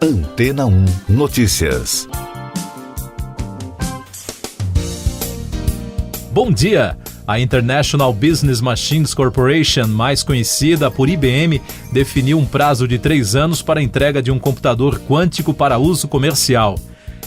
Antena 1 Notícias. Bom dia! A International Business Machines Corporation, mais conhecida por IBM, definiu um prazo de 3 anos para a entrega de um computador quântico para uso comercial.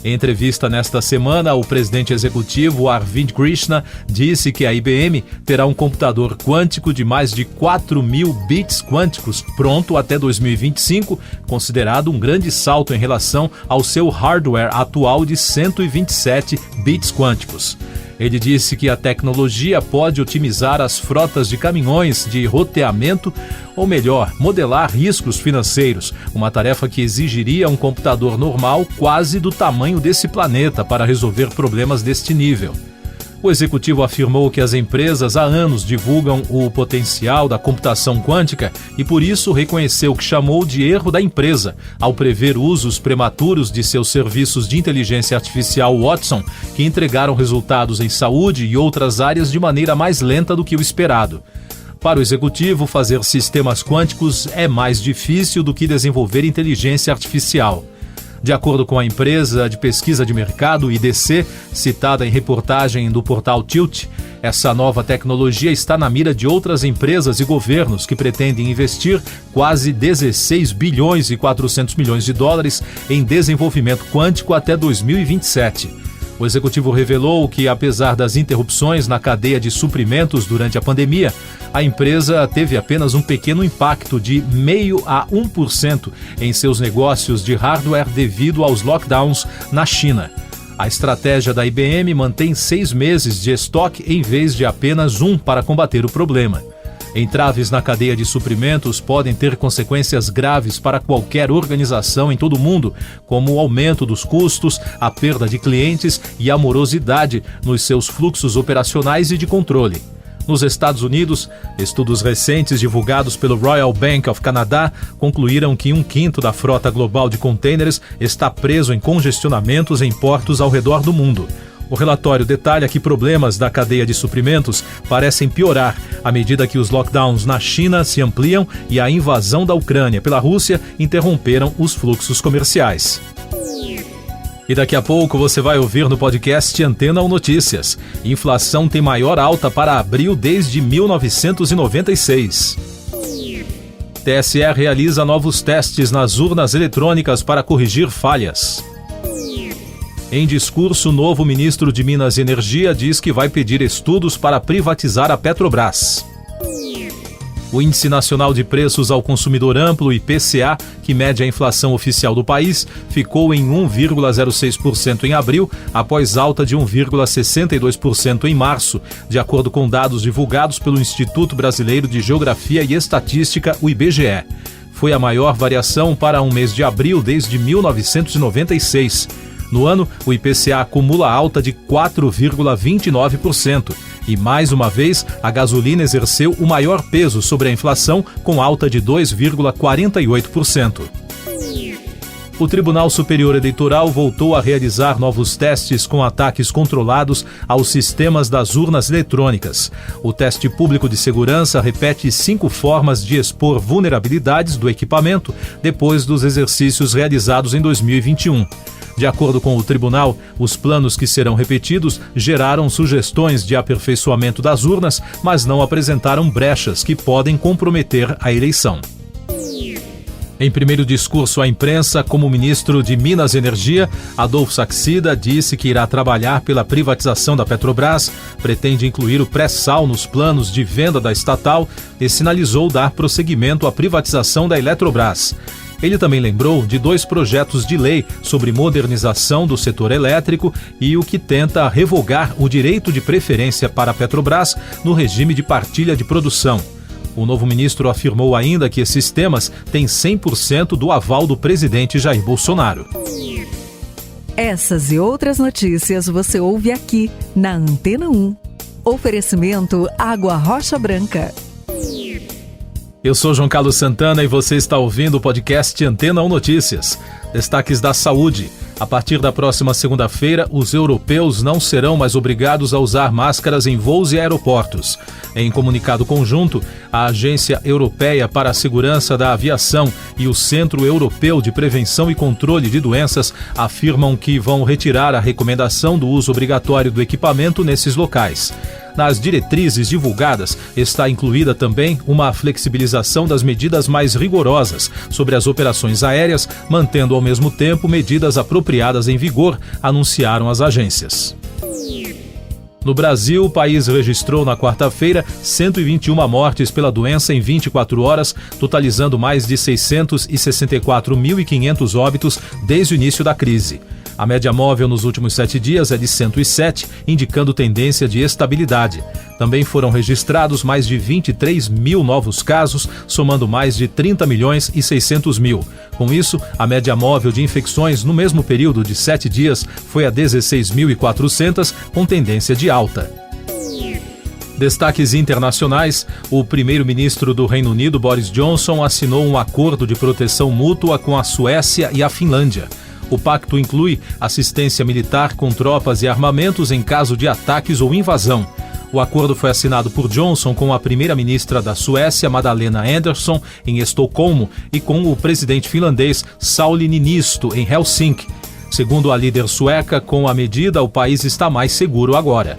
Em entrevista nesta semana, o presidente executivo Arvind Krishna disse que a IBM terá um computador quântico de mais de 4.000 bits quânticos pronto até 2025, considerado um grande salto em relação ao seu hardware atual de 127 bits quânticos. Ele disse que a tecnologia pode otimizar as frotas de caminhões de roteamento, ou melhor, modelar riscos financeiros, uma tarefa que exigiria um computador normal quase do tamanho desse planeta para resolver problemas deste nível. O executivo afirmou que as empresas há anos divulgam o potencial da computação quântica e por isso reconheceu o que chamou de erro da empresa ao prever usos prematuros de seus serviços de inteligência artificial Watson, que entregaram resultados em saúde e outras áreas de maneira mais lenta do que o esperado. Para o executivo, fazer sistemas quânticos é mais difícil do que desenvolver inteligência artificial. De acordo com a empresa de pesquisa de mercado IDC, citada em reportagem do portal Tilt, essa nova tecnologia está na mira de outras empresas e governos que pretendem investir quase 16 bilhões e 400 milhões de dólares em desenvolvimento quântico até 2027. O executivo revelou que, apesar das interrupções na cadeia de suprimentos durante a pandemia, a empresa teve apenas um pequeno impacto de 0,5% a 1% em seus negócios de hardware devido aos lockdowns na China. A estratégia da IBM mantém 6 meses de estoque em vez de apenas 1 para combater o problema. Entraves na cadeia de suprimentos podem ter consequências graves para qualquer organização em todo o mundo, como o aumento dos custos, a perda de clientes e a morosidade nos seus fluxos operacionais e de controle. Nos Estados Unidos, estudos recentes divulgados pelo Royal Bank of Canada concluíram que 1/5 da frota global de contêineres está preso em congestionamentos em portos ao redor do mundo. O relatório detalha que problemas da cadeia de suprimentos parecem piorar à medida que os lockdowns na China se ampliam e a invasão da Ucrânia pela Rússia interromperam os fluxos comerciais. E daqui a pouco você vai ouvir no podcast Antena 1 Notícias. Inflação tem maior alta para abril desde 1996. TSE realiza novos testes nas urnas eletrônicas para corrigir falhas. Em discurso, o novo ministro de Minas e Energia diz que vai pedir estudos para privatizar a Petrobras. O Índice Nacional de Preços ao Consumidor Amplo, IPCA, que mede a inflação oficial do país, ficou em 1,06% em abril, após alta de 1,62% em março, de acordo com dados divulgados pelo Instituto Brasileiro de Geografia e Estatística, o IBGE. Foi a maior variação para um mês de abril desde 1996. No ano, o IPCA acumula alta de 4,29%. E, mais uma vez, a gasolina exerceu o maior peso sobre a inflação, com alta de 2,48%. O Tribunal Superior Eleitoral voltou a realizar novos testes com ataques controlados aos sistemas das urnas eletrônicas. O teste público de segurança repete 5 formas de expor vulnerabilidades do equipamento depois dos exercícios realizados em 2021. De acordo com o tribunal, os planos que serão repetidos geraram sugestões de aperfeiçoamento das urnas, mas não apresentaram brechas que podem comprometer a eleição. Em primeiro discurso à imprensa, como ministro de Minas e Energia, Adolfo Saxida disse que irá trabalhar pela privatização da Petrobras, pretende incluir o pré-sal nos planos de venda da estatal e sinalizou dar prosseguimento à privatização da Eletrobras. Ele também lembrou de 2 projetos de lei sobre modernização do setor elétrico e o que tenta revogar o direito de preferência para a Petrobras no regime de partilha de produção. O novo ministro afirmou ainda que esses temas têm 100% do aval do presidente Jair Bolsonaro. Essas e outras notícias você ouve aqui na Antena 1. Oferecimento Água Rocha Branca. Eu sou João Carlos Santana e você está ouvindo o podcast Antena 1 Notícias. Destaques da saúde. A partir da próxima segunda-feira, os europeus não serão mais obrigados a usar máscaras em voos e aeroportos. Em comunicado conjunto, a Agência Europeia para a Segurança da Aviação e o Centro Europeu de Prevenção e Controle de Doenças afirmam que vão retirar a recomendação do uso obrigatório do equipamento nesses locais. Nas diretrizes divulgadas está incluída também uma flexibilização das medidas mais rigorosas sobre as operações aéreas, mantendo ao mesmo tempo medidas apropriadas em vigor, anunciaram as agências. No Brasil, o país registrou na quarta-feira 121 mortes pela doença em 24 horas, totalizando mais de 664.500 óbitos desde o início da crise. A média móvel nos últimos 7 dias é de 107, indicando tendência de estabilidade. Também foram registrados mais de 23 mil novos casos, somando mais de 30.600.000. Com isso, a média móvel de infecções no mesmo período de 7 dias foi a 16.400, com tendência de alta. Destaques internacionais: o primeiro-ministro do Reino Unido, Boris Johnson, assinou um acordo de proteção mútua com a Suécia e a Finlândia. O pacto inclui assistência militar com tropas e armamentos em caso de ataques ou invasão. O acordo foi assinado por Johnson com a primeira-ministra da Suécia, Magdalena Andersson, em Estocolmo, e com o presidente finlandês, Sauli Niinisto, em Helsinki. Segundo a líder sueca, com a medida, o país está mais seguro agora.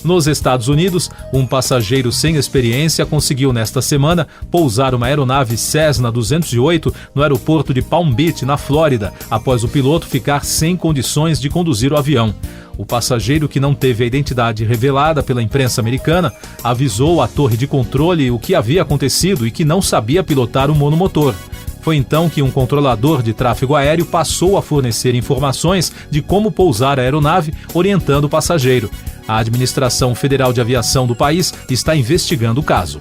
Nos Estados Unidos, um passageiro sem experiência conseguiu nesta semana pousar uma aeronave Cessna 208 no aeroporto de Palm Beach, na Flórida, após o piloto ficar sem condições de conduzir o avião. O passageiro, que não teve a identidade revelada pela imprensa americana, avisou à torre de controle o que havia acontecido e que não sabia pilotar o monomotor. Foi então que um controlador de tráfego aéreo passou a fornecer informações de como pousar a aeronave, orientando o passageiro. A Administração Federal de Aviação do país está investigando o caso.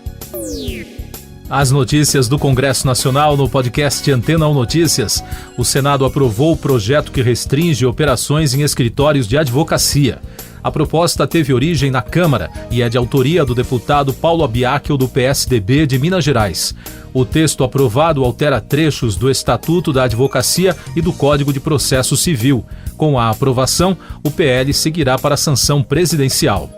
As notícias do Congresso Nacional no podcast Antena 1 Notícias. O Senado aprovou o projeto que restringe operações em escritórios de advocacia. A proposta teve origem na Câmara e é de autoria do deputado Paulo Abiackel, do PSDB de Minas Gerais. O texto aprovado altera trechos do Estatuto da Advocacia e do Código de Processo Civil. Com a aprovação, o PL seguirá para a sanção presidencial.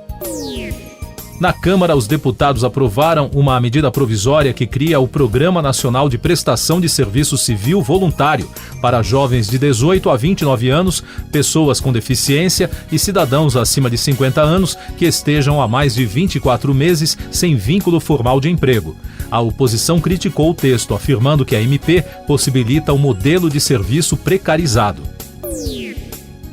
Na Câmara, os deputados aprovaram uma medida provisória que cria o Programa Nacional de Prestação de Serviço Civil Voluntário para jovens de 18 a 29 anos, pessoas com deficiência e cidadãos acima de 50 anos que estejam há mais de 24 meses sem vínculo formal de emprego. A oposição criticou o texto, afirmando que a MP possibilita um modelo de serviço precarizado.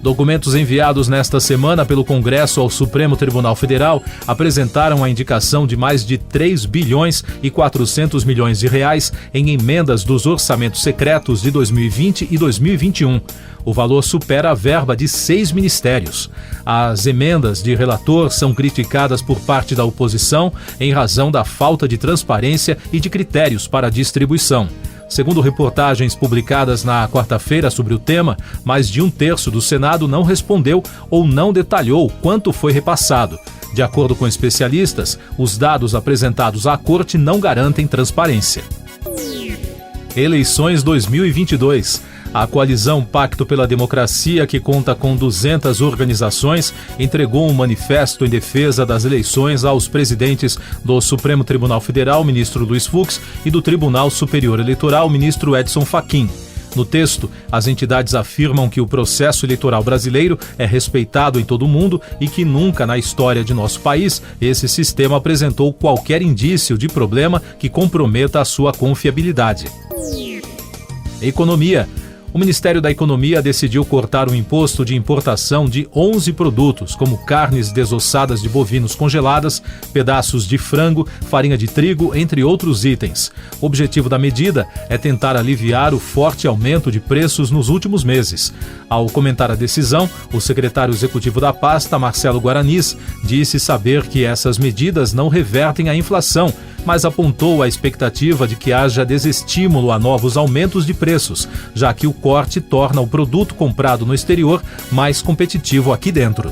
Documentos enviados nesta semana pelo Congresso ao Supremo Tribunal Federal apresentaram a indicação de mais de 3 bilhões e 400 milhões de reais em emendas dos orçamentos secretos de 2020 e 2021. O valor supera a verba de 6 ministérios. As emendas de relator são criticadas por parte da oposição em razão da falta de transparência e de critérios para a distribuição. Segundo reportagens publicadas na quarta-feira sobre o tema, mais de 1/3 do Senado não respondeu ou não detalhou quanto foi repassado. De acordo com especialistas, os dados apresentados à Corte não garantem transparência. Eleições 2022. A coalizão Pacto pela Democracia, que conta com 200 organizações, entregou um manifesto em defesa das eleições aos presidentes do Supremo Tribunal Federal, ministro Luiz Fux, e do Tribunal Superior Eleitoral, ministro Edson Fachin. No texto, as entidades afirmam que o processo eleitoral brasileiro é respeitado em todo o mundo e que nunca na história de nosso país esse sistema apresentou qualquer indício de problema que comprometa a sua confiabilidade. Economia. O Ministério da Economia decidiu cortar o imposto de importação de 11 produtos, como carnes desossadas de bovinos congeladas, pedaços de frango, farinha de trigo, entre outros itens. O objetivo da medida é tentar aliviar o forte aumento de preços nos últimos meses. Ao comentar a decisão, o secretário executivo da pasta, Marcelo Guaranis, disse saber que essas medidas não revertem a inflação, mas apontou a expectativa de que haja desestímulo a novos aumentos de preços, já que o corte torna o produto comprado no exterior mais competitivo aqui dentro.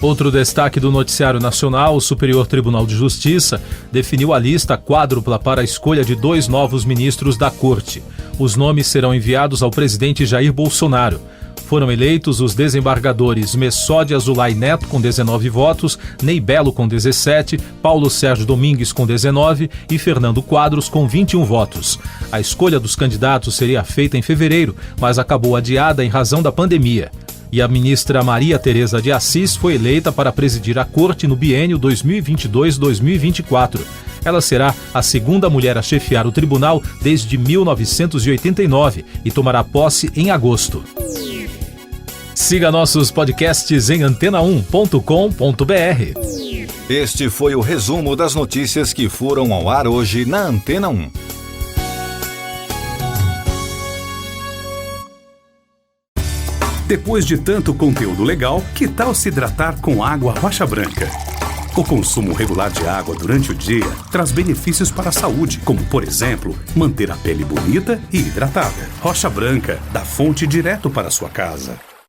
Outro destaque do noticiário nacional: o Superior Tribunal de Justiça definiu a lista quádrupla para a escolha de 2 novos ministros da Corte. Os nomes serão enviados ao presidente Jair Bolsonaro. Foram eleitos os desembargadores Messode Azulay Neto com 19 votos, Ney Belo com 17, Paulo Sérgio Domingues com 19 e Fernando Quadros com 21 votos. A escolha dos candidatos seria feita em fevereiro, mas acabou adiada em razão da pandemia. E a ministra Maria Tereza de Assis foi eleita para presidir a Corte no biênio 2022-2024. Ela será a segunda mulher a chefiar o tribunal desde 1989 e tomará posse em agosto. Siga nossos podcasts em antena1.com.br. Este foi o resumo das notícias que foram ao ar hoje na Antena 1. Depois de tanto conteúdo legal, que tal se hidratar com água Rocha Branca? O consumo regular de água durante o dia traz benefícios para a saúde, como, por exemplo, manter a pele bonita e hidratada. Rocha Branca, da fonte direto para a sua casa.